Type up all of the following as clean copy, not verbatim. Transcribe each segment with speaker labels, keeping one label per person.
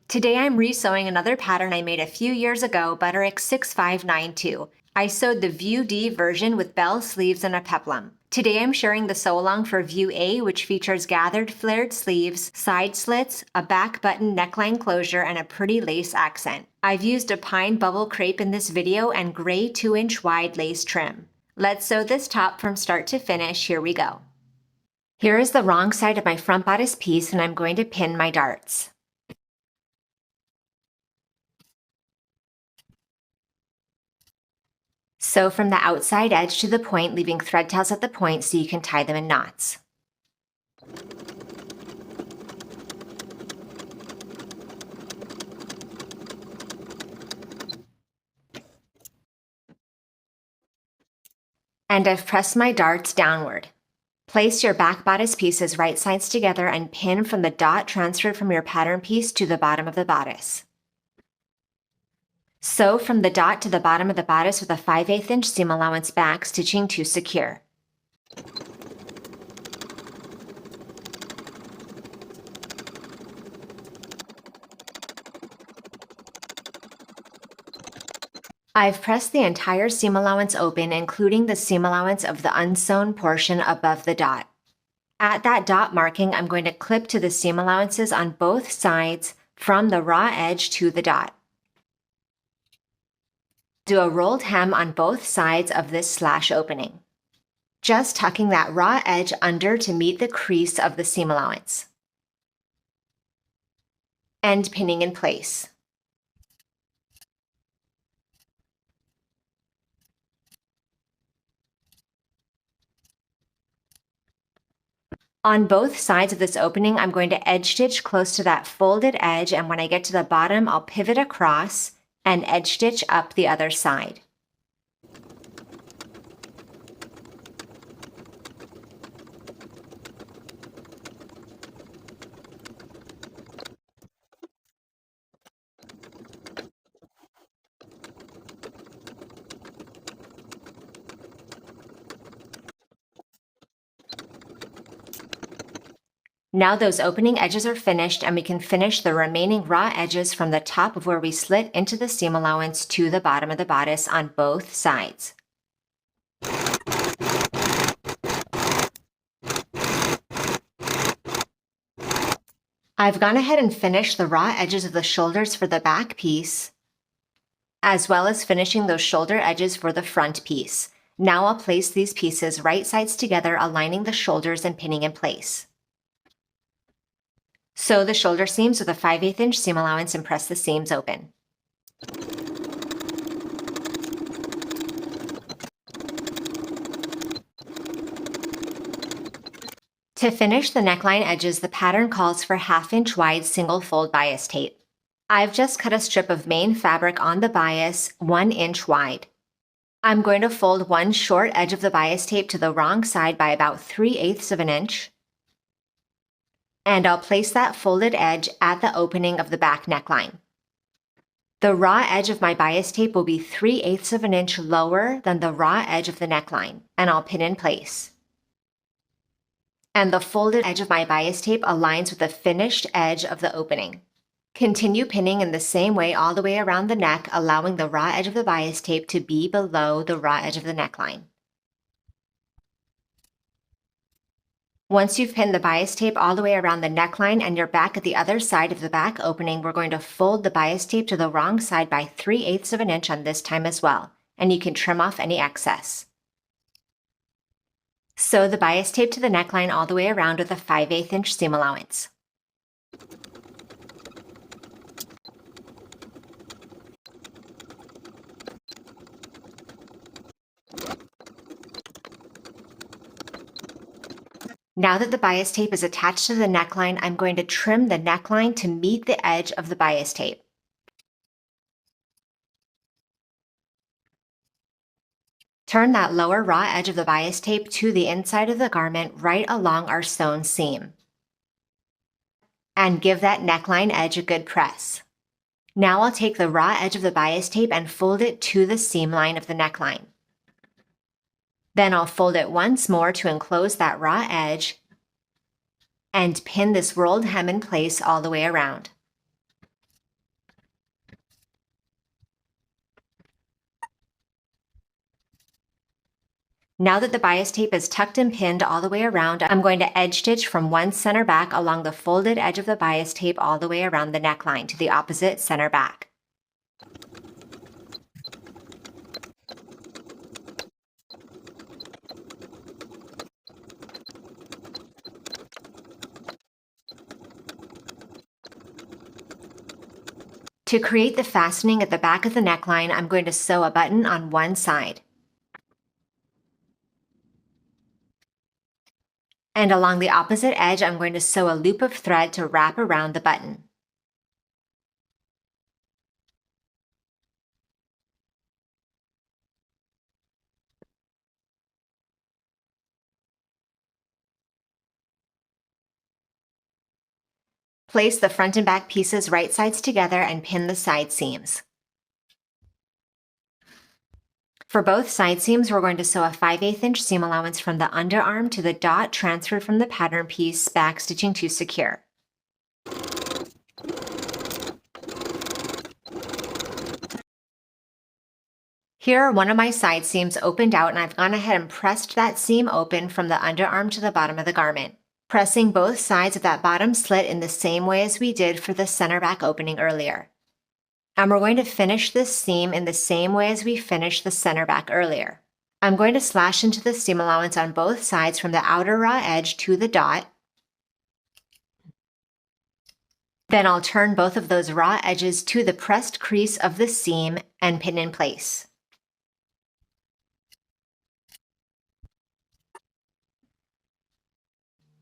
Speaker 1: Today I'm resewing another pattern I made a few years ago, Butterick 6592. I sewed the View D version with bell sleeves and a peplum. Today I'm sharing the sew along for View A, which features gathered flared sleeves, side slits, a back button neckline closure, and a pretty lace accent. I've used a pine bubble crepe in this video and gray 2-inch wide lace trim. Let's sew this top from start to finish. Here we go. Here is the wrong side of my front bodice piece, and I'm going to pin my darts. Sew from the outside edge to the point, leaving thread tails at the point so you can tie them in knots. And I've pressed my darts downward. Place your back bodice pieces right sides together and pin from the dot transferred from your pattern piece to the bottom of the bodice. Sew from the dot to the bottom of the bodice with a 5/8 inch seam allowance back stitching to secure. I've pressed the entire seam allowance open, including the seam allowance of the unsewn portion above the dot. At that dot marking, I'm going to clip to the seam allowances on both sides from the raw edge to the dot. Do a rolled hem on both sides of this slash opening, just tucking that raw edge under to meet the crease of the seam allowance, and pinning in place. On both sides of this opening, I'm going to edge stitch close to that folded edge, and when I get to the bottom, I'll pivot across and edge stitch up the other side. Now those opening edges are finished, and we can finish the remaining raw edges from the top of where we slit into the seam allowance to the bottom of the bodice on both sides. I've gone ahead and finished the raw edges of the shoulders for the back piece, as well as finishing those shoulder edges for the front piece. Now I'll place these pieces right sides together, aligning the shoulders and pinning in place. Sew the shoulder seams with a 5/8 inch seam allowance and press the seams open. To finish the neckline edges, the pattern calls for 1/2 inch wide single fold bias tape. I've just cut a strip of main fabric on the bias 1 inch wide. I'm going to fold one short edge of the bias tape to the wrong side by about 3/8 of an inch. And I'll place that folded edge at the opening of the back neckline. The raw edge of my bias tape will be 3/8 of an inch lower than the raw edge of the neckline, and I'll pin in place. And the folded edge of my bias tape aligns with the finished edge of the opening. Continue pinning in the same way all the way around the neck, allowing the raw edge of the bias tape to be below the raw edge of the neckline. Once you've pinned the bias tape all the way around the neckline and you're back at the other side of the back opening, we're going to fold the bias tape to the wrong side by 3/8 of an inch on this time as well, and you can trim off any excess. Sew the bias tape to the neckline all the way around with a 5/8 inch seam allowance. Now that the bias tape is attached to the neckline, I'm going to trim the neckline to meet the edge of the bias tape. Turn that lower raw edge of the bias tape to the inside of the garment right along our sewn seam. And give that neckline edge a good press. Now I'll take the raw edge of the bias tape and fold it to the seam line of the neckline. Then I'll fold it once more to enclose that raw edge and pin this rolled hem in place all the way around. Now that the bias tape is tucked and pinned all the way around, I'm going to edge stitch from one center back along the folded edge of the bias tape all the way around the neckline to the opposite center back. To create the fastening at the back of the neckline, I'm going to sew a button on one side. And along the opposite edge, I'm going to sew a loop of thread to wrap around the button. Place the front and back pieces right sides together and pin the side seams. For both side seams, we're going to sew a 5/8 inch seam allowance from the underarm to the dot transferred from the pattern piece, backstitching to secure. Here, one of my side seams opened out, and I've gone ahead and pressed that seam open from the underarm to the bottom of the garment, pressing both sides of that bottom slit in the same way as we did for the center back opening earlier. And we're going to finish this seam in the same way as we finished the center back earlier. I'm going to slash into the seam allowance on both sides from the outer raw edge to the dot. Then I'll turn both of those raw edges to the pressed crease of the seam and pin in place.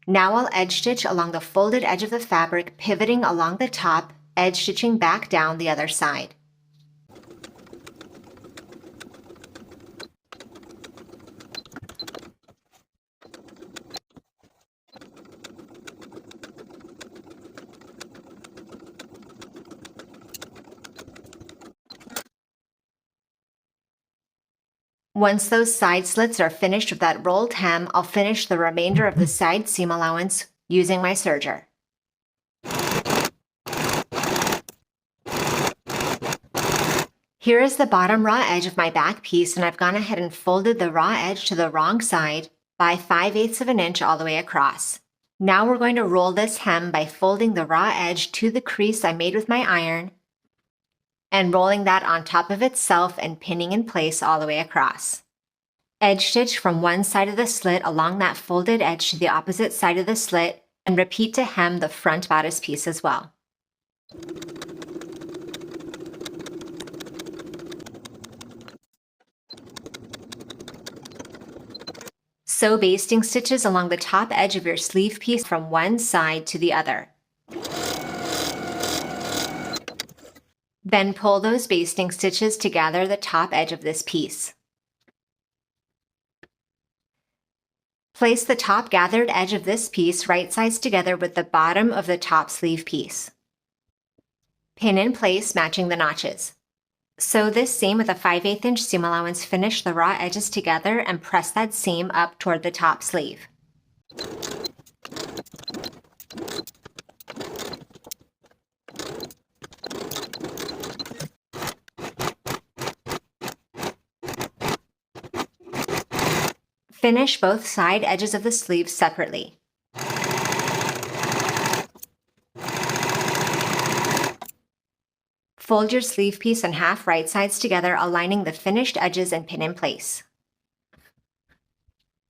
Speaker 1: Now I'll edge stitch along the folded edge of the fabric, pivoting along the top, edge stitching back down the other side. Once those side slits are finished with that rolled hem, I'll finish the remainder of the side seam allowance using my serger. Here is the bottom raw edge of my back piece, and I've gone ahead and folded the raw edge to the wrong side by 5/8 of an inch all the way across. Now we're going to roll this hem by folding the raw edge to the crease I made with my iron and rolling that on top of itself and pinning in place all the way across. Edge stitch from one side of the slit along that folded edge to the opposite side of the slit and repeat to hem the front bodice piece as well. Sew basting stitches along the top edge of your sleeve piece from one side to the other. Then pull those basting stitches to gather the top edge of this piece. Place the top gathered edge of this piece right sides together with the bottom of the top sleeve piece. Pin in place, matching the notches. Sew this seam with a 5/8 inch seam allowance, finish the raw edges together, and press that seam up toward the top sleeve. Finish both side edges of the sleeve separately. Fold your sleeve piece in half right sides together, aligning the finished edges, and pin in place.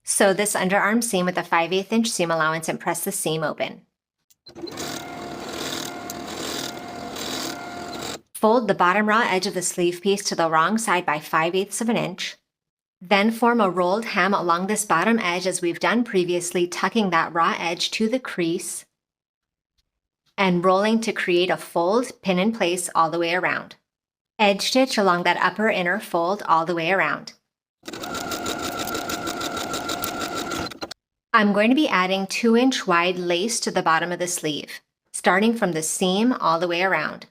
Speaker 1: Sew this underarm seam with a 5/8 inch seam allowance and press the seam open. Fold the bottom raw edge of the sleeve piece to the wrong side by 5/8 of an inch. Then form a rolled hem along this bottom edge as we've done previously, tucking that raw edge to the crease and rolling to create a fold, pin in place all the way around. Edge stitch along that upper inner fold all the way around. I'm going to be adding 2-inch wide lace to the bottom of the sleeve, starting from the seam all the way around.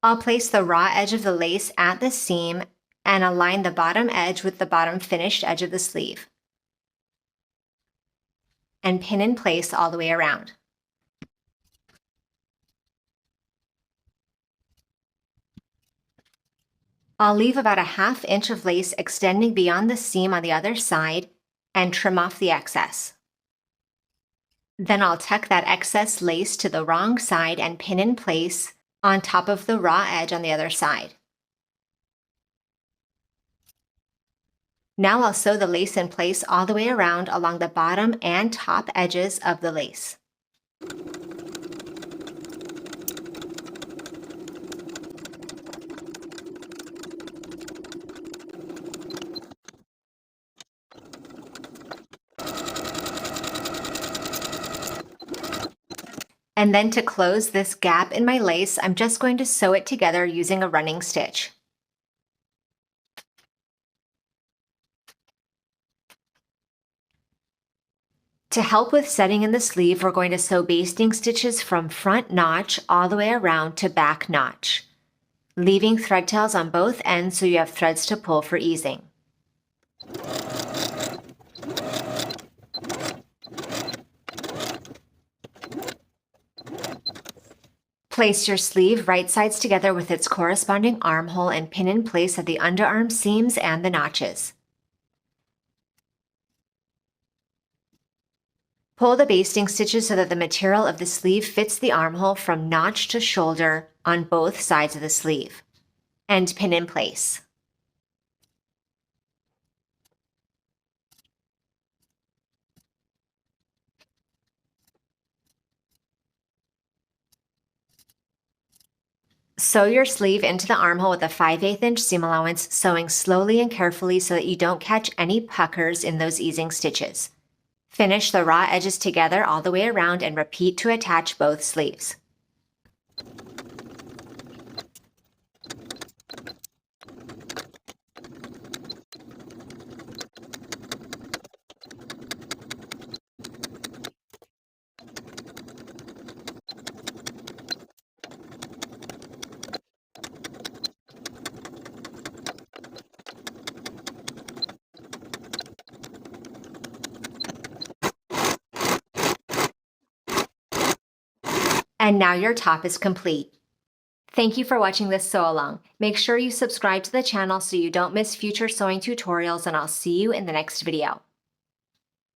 Speaker 1: I'll place the raw edge of the lace at the seam and align the bottom edge with the bottom finished edge of the sleeve, and pin in place all the way around. I'll leave about a 1/2 inch of lace extending beyond the seam on the other side and trim off the excess. Then I'll tuck that excess lace to the wrong side and pin in place on top of the raw edge on the other side. Now I'll sew the lace in place all the way around along the bottom and top edges of the lace. And then to close this gap in my lace, I'm just going to sew it together using a running stitch. To help with setting in the sleeve, we're going to sew basting stitches from front notch all the way around to back notch, leaving thread tails on both ends so you have threads to pull for easing. Place your sleeve right sides together with its corresponding armhole and pin in place at the underarm seams and the notches. Pull the basting stitches so that the material of the sleeve fits the armhole from notch to shoulder on both sides of the sleeve, and pin in place. Sew your sleeve into the armhole with a 5/8 inch seam allowance, sewing slowly and carefully so that you don't catch any puckers in those easing stitches. Finish the raw edges together all the way around and repeat to attach both sleeves. And now your top is complete. Thank you for watching this sew along. Make sure you subscribe to the channel so you don't miss future sewing tutorials, and I'll see you in the next video.